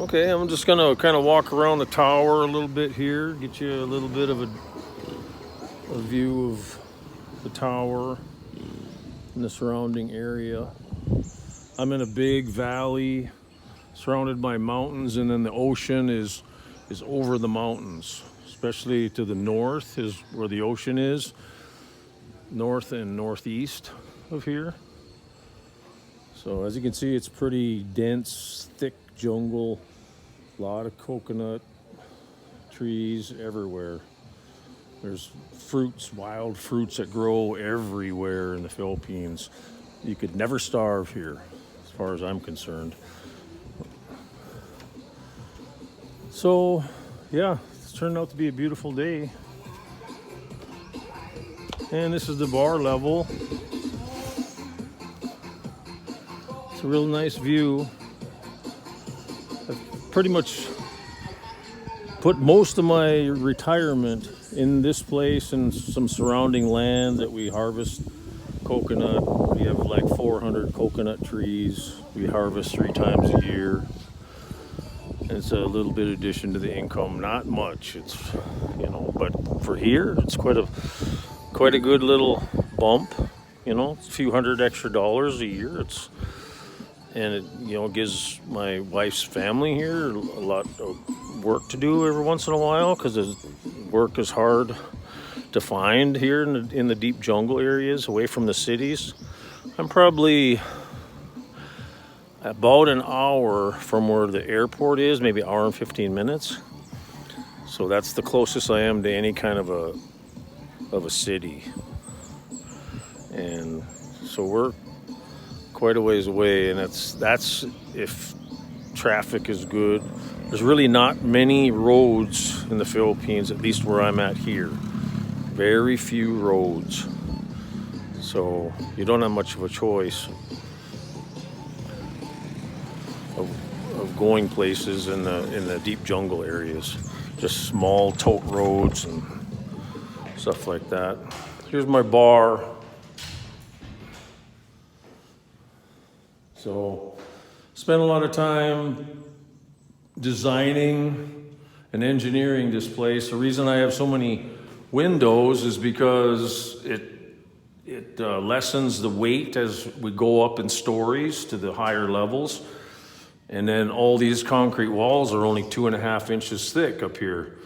Okay, I'm just gonna kind of walk around the tower a little bit here, get you a little bit of a view of the tower and the surrounding area. I'm in a big valley surrounded by mountains, and then the ocean is over the mountains, especially to the north is where the ocean is, north and northeast of here. So as you can see, it's pretty dense, thick jungle, a lot of coconut trees everywhere. There's fruits, wild fruits that grow everywhere in the Philippines. You could never starve here, as far as I'm concerned. So, yeah, it's turned out to be a beautiful day. And this is the bar level. It's a real nice view. I've pretty much put most of my retirement in this place and some surrounding land that we harvest coconut. We have like 400 coconut trees we harvest 3 times a year. And it's a little bit addition to the income, not much. It's, but for here, it's quite a good little bump. It's a few hundred extra dollars a year. And it gives my wife's family here a lot of work to do every once in a while, because work is hard to find here in the deep jungle areas away from the cities. I'm probably about an hour from where the airport is, maybe an hour and 15 minutes. So that's the closest I am to any kind of a city. And so we're quite a ways away, and that's if traffic is good. There's really not many roads in the Philippines, at least where I'm at here. Very few roads. So you don't have much of a choice of going places in the deep jungle areas. Just small tote roads and stuff like that. Here's my bar. So, spent a lot of time designing and engineering this place. The reason I have so many windows is because it lessens the weight as we go up in stories to the higher levels. And then all these concrete walls are only 2.5 inches thick up here.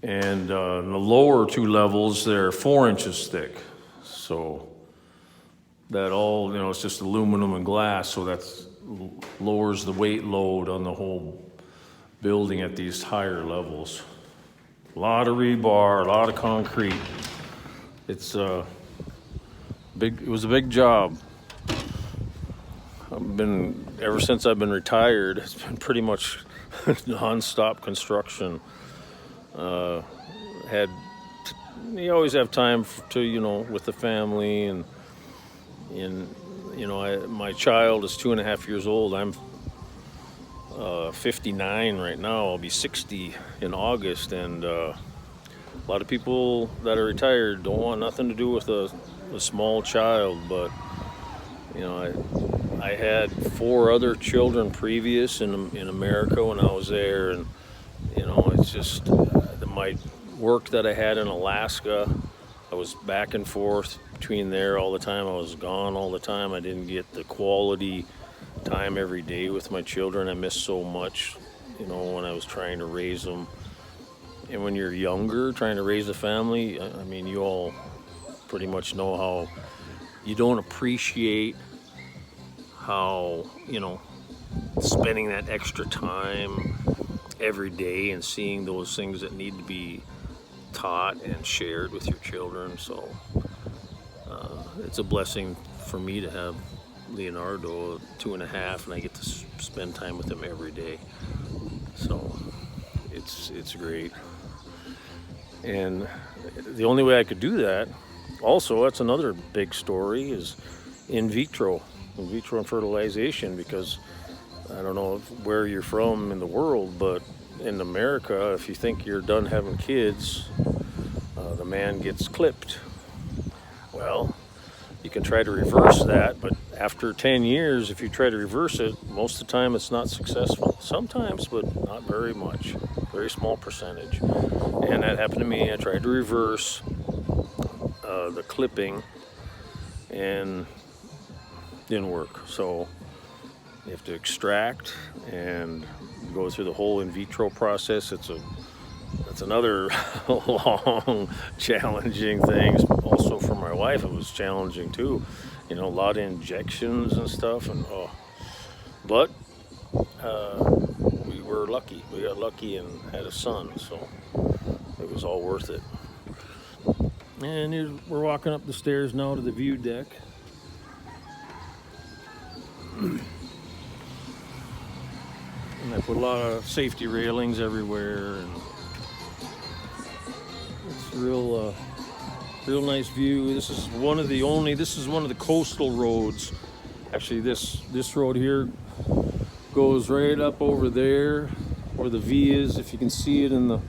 And the lower 2 levels, they're 4 inches thick. So that all, it's just aluminum and glass, so that lowers the weight load on the whole building at these higher levels. A lot of rebar, a lot of concrete. It was a big job. Ever since I've been retired, it's been pretty much non-stop construction. You always have time to, with the family, and my child is 2.5 years old. I'm 59 right now. I'll be 60 in August, and a lot of people that are retired don't want nothing to do with a small child. But I had 4 other children previous in America when I was there, and it's just my work that I had in Alaska. I was back and forth between there all the time. I was gone all the time. I didn't get the quality time every day with my children. I missed so much, when I was trying to raise them. And when you're younger, trying to raise a family, I mean, you all pretty much know how you don't appreciate how, spending that extra time every day and seeing those things that need to be taught and shared with your children. So it's a blessing for me to have Leonardo 2.5, and I get to spend time with him every day. So it's great. And the only way I could do that, also, that's another big story, is in vitro fertilization, because I don't know where you're from in the world, but in America, if you think you're done having kids, the man gets clipped. Well, you can try to reverse that, but after 10 years, if you try to reverse it, most of the time it's not successful. Sometimes, but not very much. Very small percentage. And that happened to me. I tried to reverse the clipping and didn't work. So you have to extract and go through the whole in vitro process. That's another long, challenging thing. Also for my wife, it was challenging too. You know, a lot of injections and stuff, and but we were lucky. We got lucky and had a son, so it was all worth it. And we're walking up the stairs now to the view deck. And I put a lot of safety railings everywhere, and it's a real nice view. This is one of the coastal roads. Actually, this road here goes right up over there where the V is, if you can see it off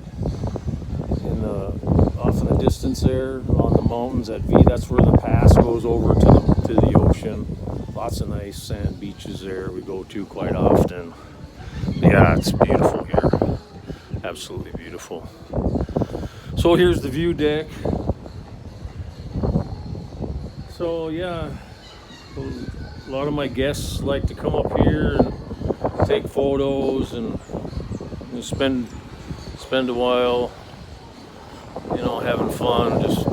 in the distance there on the mountains. That V, that's where the pass goes over to the ocean. Lots of nice sand beaches there we go to quite often. Yeah, it's beautiful here. Absolutely beautiful. So here's the view deck. So yeah, a lot of my guests like to come up here and take photos and spend a while, you know, having fun, just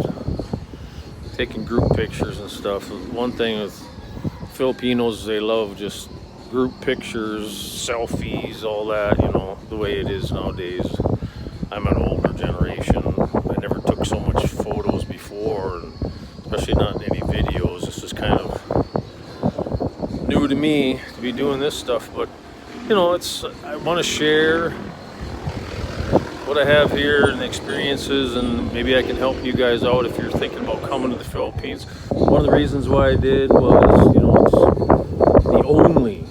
taking group pictures and stuff. One thing with Filipinos, they love just group pictures, selfies, all that, you know, the way it is nowadays. I'm an older generation. I never took so much photos before, and especially not any videos. This is kind of new to me to be doing this stuff, but you know, I want to share what I have here and the experiences, and maybe I can help you guys out if you're thinking about coming to the Philippines. One of the reasons why I did was, you know, it's the only,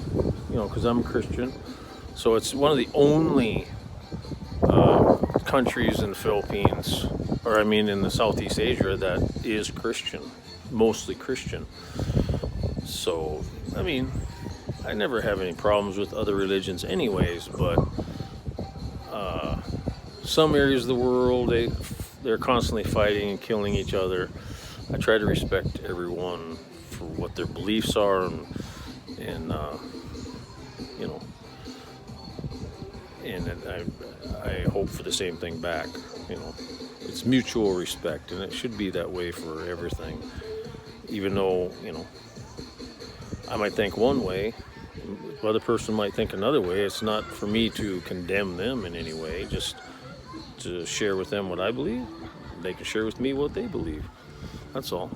you know, because I'm a Christian, so it's one of the only countries in the Philippines, or I mean in the Southeast Asia, that is Christian, mostly Christian. So, I mean, I never have any problems with other religions anyways, but some areas of the world, they're constantly fighting and killing each other. I try to respect everyone for what their beliefs are, and you know, and I hope for the same thing back. You know, it's mutual respect, and it should be that way for everything. Even though, you know, I might think one way, the other person might think another way. It's not for me to condemn them in any way, just to share with them what I believe. They can share with me what they believe. That's all.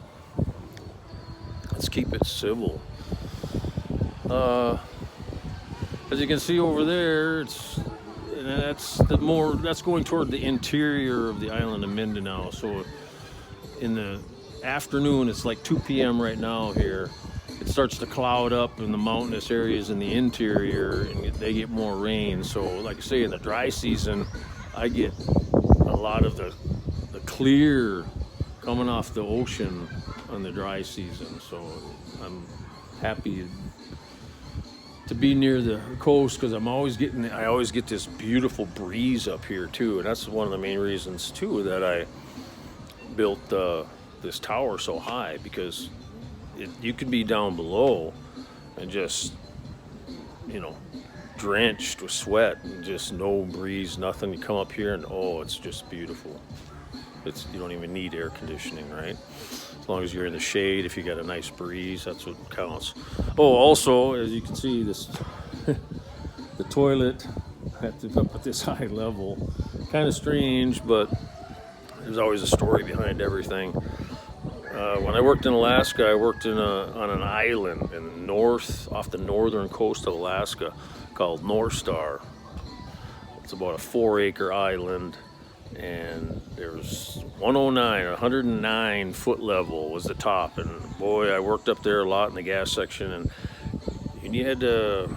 Let's keep it civil. As you can see over there, that's going toward the interior of the island of Mindanao. So in the afternoon, it's like 2 p.m. right now here. It starts to cloud up in the mountainous areas in the interior, and they get more rain. So like I say, in the dry season, I get a lot of the clear coming off the ocean on the dry season. So I'm happy to be near the coast, because I always get this beautiful breeze up here too, and that's one of the main reasons too that I built this tower so high, because you could be down below and just, you know, drenched with sweat and just no breeze, nothing. You come up here and it's just beautiful. You don't even need air conditioning, right? As long as you're in the shade, if you got a nice breeze, that's what counts. Also, as you can see, this the toilet, I have to up at this high level. Kind of strange, but there's always a story behind everything. When I worked in Alaska, I worked on an island off the northern coast of Alaska called North Star. It's about a 4-acre island, and there's 109 foot level was the top, and boy, I worked up there a lot in the gas section, and you had to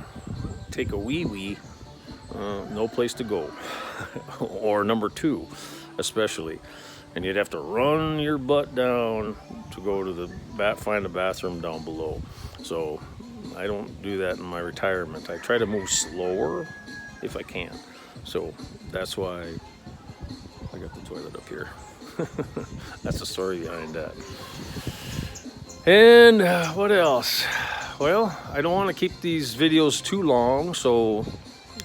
take a wee-wee, no place to go, or number 2 especially, and you'd have to run your butt down to go to find a bathroom down below. So I don't do that in my retirement. I try to move slower if I can. So that's why I got the toilet up here. That's the story behind that. And what else? Well, I don't want to keep these videos too long, so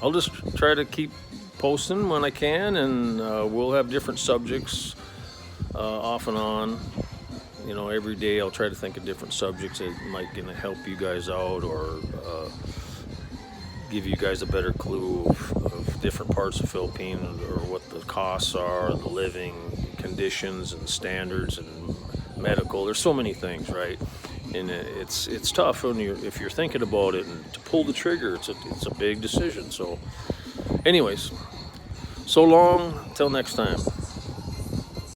I'll just try to keep posting when I can, and we'll have different subjects off and on. You know, every day I'll try to think of different subjects that might gonna help you guys out, or give you guys a better clue of different parts of Philippines, or what the costs are, the living conditions and standards and medical. There's so many things, right? And it's tough when if you're thinking about it, and to pull the trigger, it's a big decision. So anyways, so long, till next time.